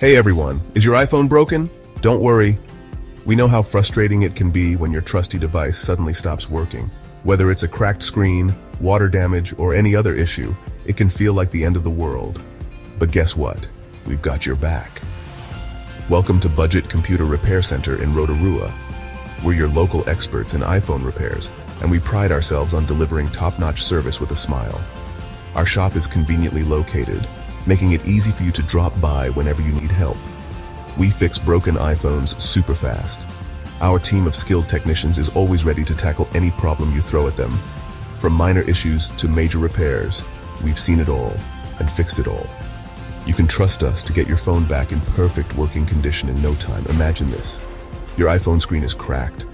Hey everyone, is your iPhone broken? Don't worry. We know how frustrating it can be when your trusty device suddenly stops working. Whether it's a cracked screen, water damage, or any other issue, it can feel like the end of the world. But guess what? We've got your back. Welcome to Budget Computer Repair Center in Rotorua. We're your local experts in iPhone repairs, and we pride ourselves on delivering top-notch service with a smile. Our shop is conveniently located, making it easy for you to drop by whenever you need help. We fix broken iPhones super fast. Our team of skilled technicians is always ready to tackle any problem you throw at them. From minor issues to major repairs, we've seen it all and fixed it all. You can trust us to get your phone back in perfect working condition in no time. Imagine this. Your iPhone screen is cracked,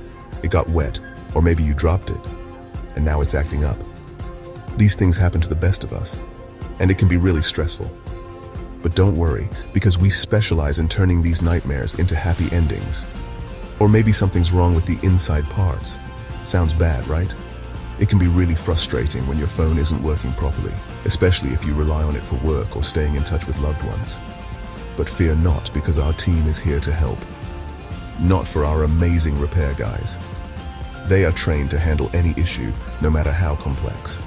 it got wet, or maybe you dropped it, and now it's acting up. These things happen to the best of us, and it can be really stressful. But don't worry, because we specialize in turning these nightmares into happy endings. Or maybe something's wrong with the inside parts. Sounds bad, right? It can be really frustrating when your phone isn't working properly, especially if you rely on it for work or staying in touch with loved ones. But fear not, because our team is here to help. Not for our amazing repair guys. They are trained to handle any issue, no matter how complex.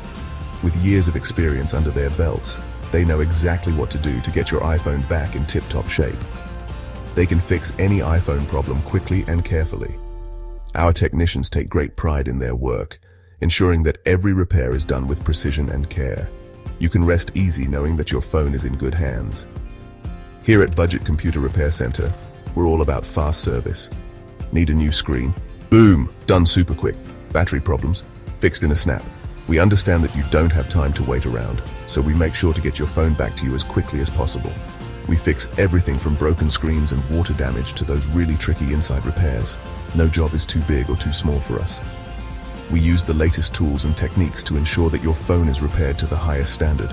With years of experience under their belts, they know exactly what to do to get your iPhone back in tip-top shape. They can fix any iPhone problem quickly and carefully. Our technicians take great pride in their work, ensuring that every repair is done with precision and care. You can rest easy knowing that your phone is in good hands. Here at Budget Computer Repair Center, we're all about fast service. Need a new screen? Boom! Done super quick. Battery problems? Fixed in a snap. We understand that you don't have time to wait around, so we make sure to get your phone back to you as quickly as possible. We fix everything from broken screens and water damage to those really tricky inside repairs. No job is too big or too small for us. We use the latest tools and techniques to ensure that your phone is repaired to the highest standard.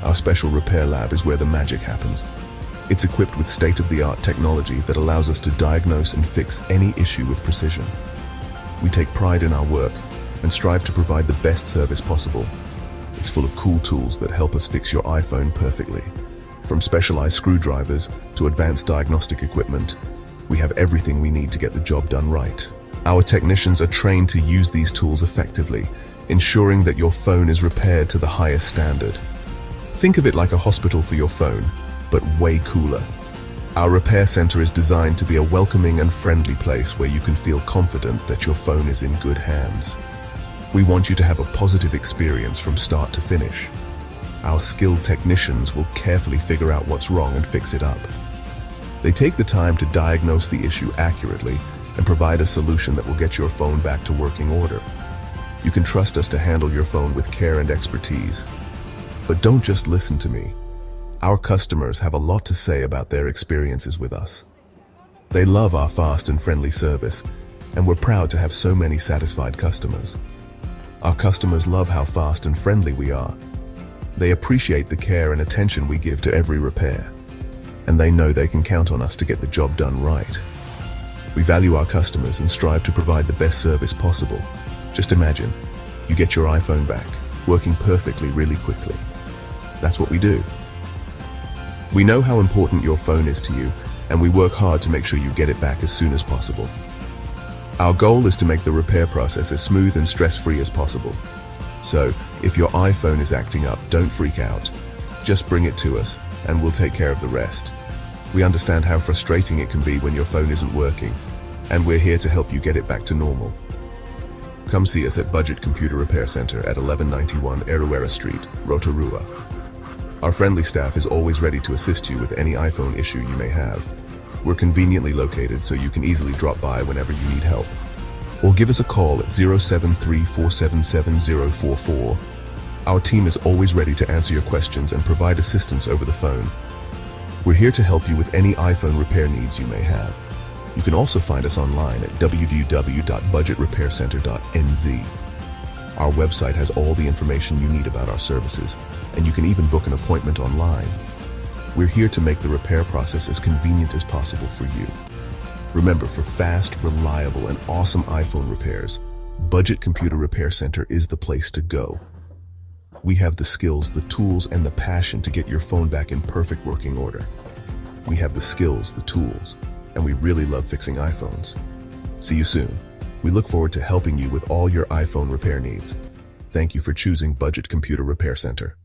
Our special repair lab is where the magic happens. It's equipped with state-of-the-art technology that allows us to diagnose and fix any issue with precision. We take pride in our work and strive to provide the best service possible. It's full of cool tools that help us fix your iPhone perfectly. From specialized screwdrivers to advanced diagnostic equipment, we have everything we need to get the job done right. Our technicians are trained to use these tools effectively, ensuring that your phone is repaired to the highest standard. Think of it like a hospital for your phone, but way cooler. Our repair center is designed to be a welcoming and friendly place where you can feel confident that your phone is in good hands. We want you to have a positive experience from start to finish. Our skilled technicians will carefully figure out what's wrong and fix it up. They take the time to diagnose the issue accurately and provide a solution that will get your phone back to working order. You can trust us to handle your phone with care and expertise. But don't just listen to me. Our customers have a lot to say about their experiences with us. They love our fast and friendly service, and we're proud to have so many satisfied customers. Our customers love how fast and friendly we are. They appreciate the care and attention we give to every repair, and they know they can count on us to get the job done right. We value our customers and strive to provide the best service possible. Just imagine, you get your iPhone back, working perfectly really quickly. That's what we do. We know how important your phone is to you, and we work hard to make sure you get it back as soon as possible. Our goal is to make the repair process as smooth and stress-free as possible. So, if your iPhone is acting up, don't freak out. Just bring it to us, and we'll take care of the rest. We understand how frustrating it can be when your phone isn't working, and we're here to help you get it back to normal. Come see us at Budget Computer Repair Center at 1191 Erewera Street, Rotorua. Our friendly staff is always ready to assist you with any iPhone issue you may have. We're conveniently located so you can easily drop by whenever you need help. Or give us a call at 073-477-044. Our team is always ready to answer your questions and provide assistance over the phone. We're here to help you with any iPhone repair needs you may have. You can also find us online at www.budgetrepaircenter.nz. Our website has all the information you need about our services, and you can even book an appointment online. We're here to make the repair process as convenient as possible for you. Remember, for fast, reliable, and awesome iPhone repairs, Budget Computer Repair Center is the place to go. We have the skills, the tools, and the passion to get your phone back in perfect working order. We have the skills, the tools, and we really love fixing iPhones. See you soon. We look forward to helping you with all your iPhone repair needs. Thank you for choosing Budget Computer Repair Center.